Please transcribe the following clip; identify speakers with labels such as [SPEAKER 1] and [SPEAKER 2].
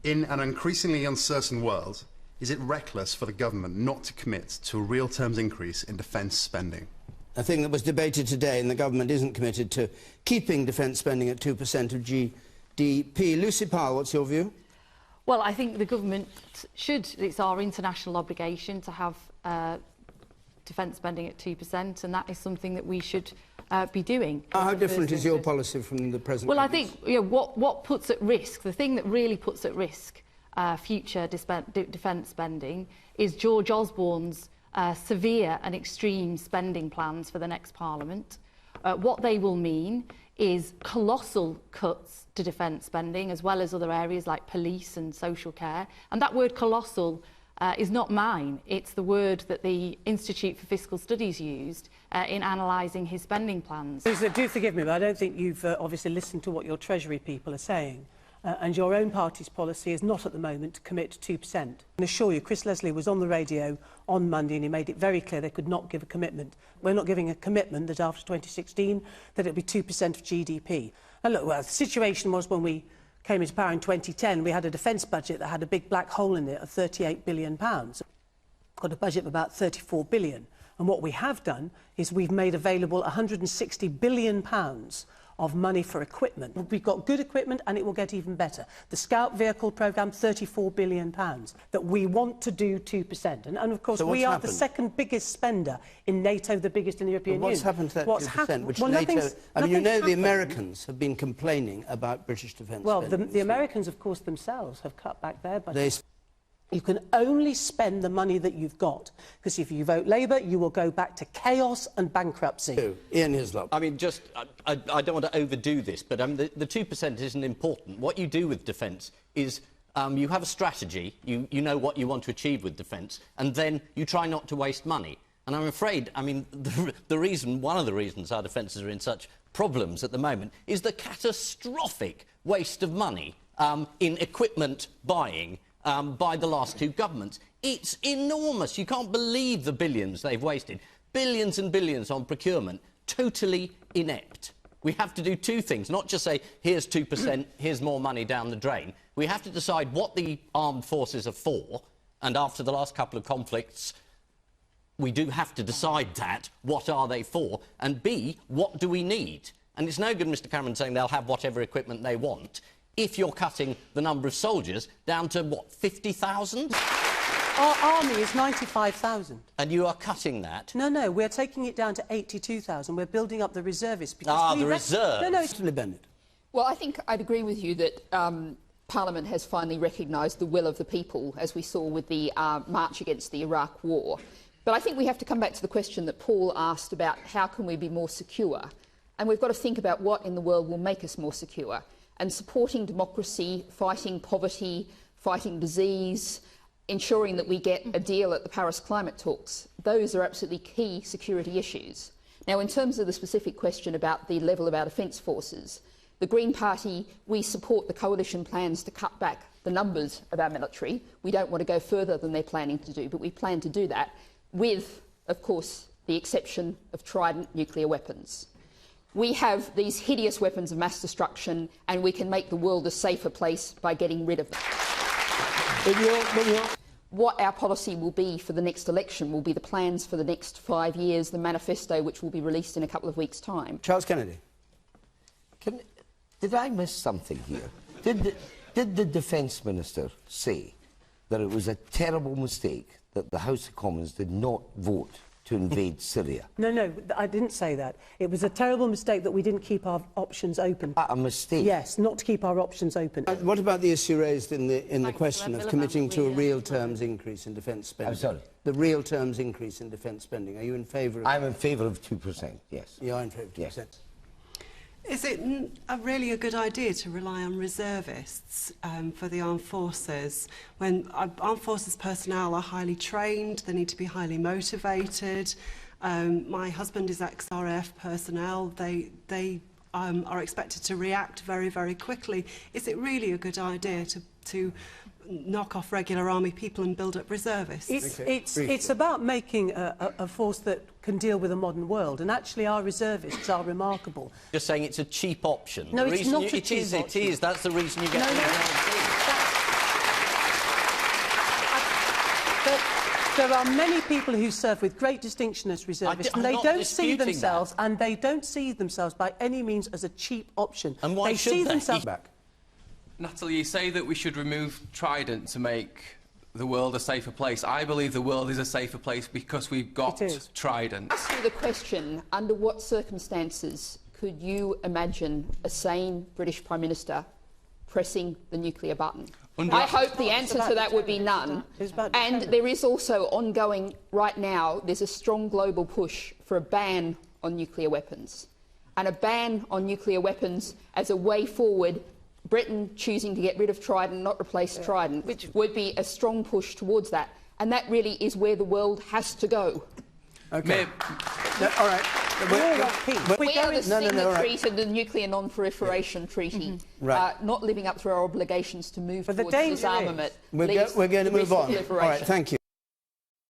[SPEAKER 1] In an increasingly uncertain world, is it reckless for the government not to commit to a real terms increase in defence spending?
[SPEAKER 2] A thing that was debated today, and the government isn't committed to keeping defence spending at 2% of GDP. Lucy Powell, what's your view?
[SPEAKER 3] Well, I think the government should. It's our international obligation to have defence spending at 2%, and that is something that we should be doing.
[SPEAKER 2] How different is your policy from the present?
[SPEAKER 3] Well, I think what puts at risk, the thing that really puts at risk future defence spending is George Osborne's severe and extreme spending plans for the next Parliament. What they will mean is colossal cuts to defence spending, as well as other areas like police and social care. And that word colossal is not mine. It's the word that the Institute for Fiscal Studies used in analysing his spending plans.
[SPEAKER 4] Do forgive me, but I don't think you've obviously listened to what your Treasury people are saying. And your own party's policy is not at the moment to commit to 2%. I can assure you, Chris Leslie was on the radio on Monday and he made it very clear they could not give a commitment. We're not giving a commitment that after 2016 that it'll be 2% of GDP. And look, well, the situation was when we came into power in 2010, we had a defence budget that had a big black hole in it of £38 billion. Got a budget of about £34 billion. And what we have done is we've made available £160 billion of money for equipment. We've got good equipment and it will get even better. The Scout Vehicle Programme, £34 billion, that we want to do 2%. And of course, we are the second biggest spender in NATO, the biggest in the European Union.
[SPEAKER 2] What's happened to that 2%, which NATO... I mean, you know the Americans have been complaining about British defence spending.
[SPEAKER 4] Well, the Americans, of course, themselves have cut back their budget. You can only spend the money that you've got, because if you vote Labour, you will go back to chaos and bankruptcy.
[SPEAKER 2] Ian Hislop.
[SPEAKER 5] I mean, just, I don't want to overdo this, but the 2% isn't important. What you do with defence is you have a strategy, you know what you want to achieve with defence, and then you try not to waste money. And I'm afraid, I mean, one of the reasons our defences are in such problems at the moment is the catastrophic waste of money in equipment buying by the last two governments. It's enormous. You can't believe the billions they've wasted. Billions and billions on procurement. Totally inept. We have to do two things, not just say, here's 2%, here's more money down the drain. We have to decide what the armed forces are for, and after the last couple of conflicts, we do have to decide that. What are they for? And B, what do we need? And it's no good Mr Cameron saying they'll have whatever equipment they want if you're cutting the number of soldiers down to, what, 50,000?
[SPEAKER 4] Our army is 95,000.
[SPEAKER 5] And you are cutting that?
[SPEAKER 4] No, we're taking it down to 82,000. We're building up the reservists.
[SPEAKER 5] The reserve?
[SPEAKER 4] No, it's...
[SPEAKER 2] Bennett.
[SPEAKER 6] Well, I think I'd agree with you that Parliament has finally recognised the will of the people, as we saw with the march against the Iraq war. But I think we have to come back to the question that Paul asked about how can we be more secure. And we've got to think about what in the world will make us more secure. And supporting democracy, fighting poverty, fighting disease, ensuring that we get a deal at the Paris climate talks, those are absolutely key security issues. Now, in terms of the specific question about the level of our defence forces, the Green Party, we support the coalition plans to cut back the numbers of our military. We don't want to go further than they're planning to do, but we plan to do that with, of course, the exception of Trident nuclear weapons. We have these hideous weapons of mass destruction, and we can make the world a safer place by getting rid of them. What our policy will be for the next election will be the plans for the next 5 years, the manifesto, which will be released in a couple of weeks' time.
[SPEAKER 2] Charles Kennedy.
[SPEAKER 7] Did I miss something here? Did the Defence Minister say that it was a terrible mistake that the House of Commons did not vote to invade Syria?
[SPEAKER 4] No, I didn't say that. It was a terrible mistake that we didn't keep our options open.
[SPEAKER 7] A mistake?
[SPEAKER 4] Yes, not to keep our options open.
[SPEAKER 2] What about the issue raised in the question of committing to a real terms increase in defence spending?
[SPEAKER 7] I'm sorry?
[SPEAKER 2] The real terms increase in defence spending. Are you in favour of...
[SPEAKER 7] I'm in favour of 2%, yes.
[SPEAKER 2] You are in favour of 2%?
[SPEAKER 7] Yes.
[SPEAKER 8] Is it really a good idea to rely on reservists for the armed forces when armed forces personnel are highly trained, they need to be highly motivated? My husband is ex-RAF personnel. They are expected to react very, very quickly. Is it really a good idea to knock off regular army people and build up reservists?
[SPEAKER 4] It's about making a force that can deal with a modern world, and actually our reservists are remarkable.
[SPEAKER 5] Just saying it's a cheap option.
[SPEAKER 4] No, it's not a cheap option.
[SPEAKER 5] It is. That's the reason you get...
[SPEAKER 4] There are many people who serve with great distinction as reservists, and they don't see themselves, by any means as a cheap option.
[SPEAKER 5] And why should they?
[SPEAKER 4] See themselves back.
[SPEAKER 9] Natalie, you say that we should remove Trident to make the world a safer place. I believe the world is a safer place because we've got Trident.
[SPEAKER 6] Ask you the question, under what circumstances could you imagine a sane British Prime Minister pressing the nuclear button? I hope the answer to that would be none. And there is also ongoing, right now, there's a strong global push for a ban on nuclear weapons. And a ban on nuclear weapons as a way forward, Britain choosing to get rid of Trident, not replace Trident, which would be a strong push towards that. And that really is where the world has to go.
[SPEAKER 2] OK. All right.
[SPEAKER 6] We are the signatory to the Nuclear Non-Proliferation Treaty, not living up to our obligations to move towards disarmament.
[SPEAKER 2] We're going to move on. All right, thank you.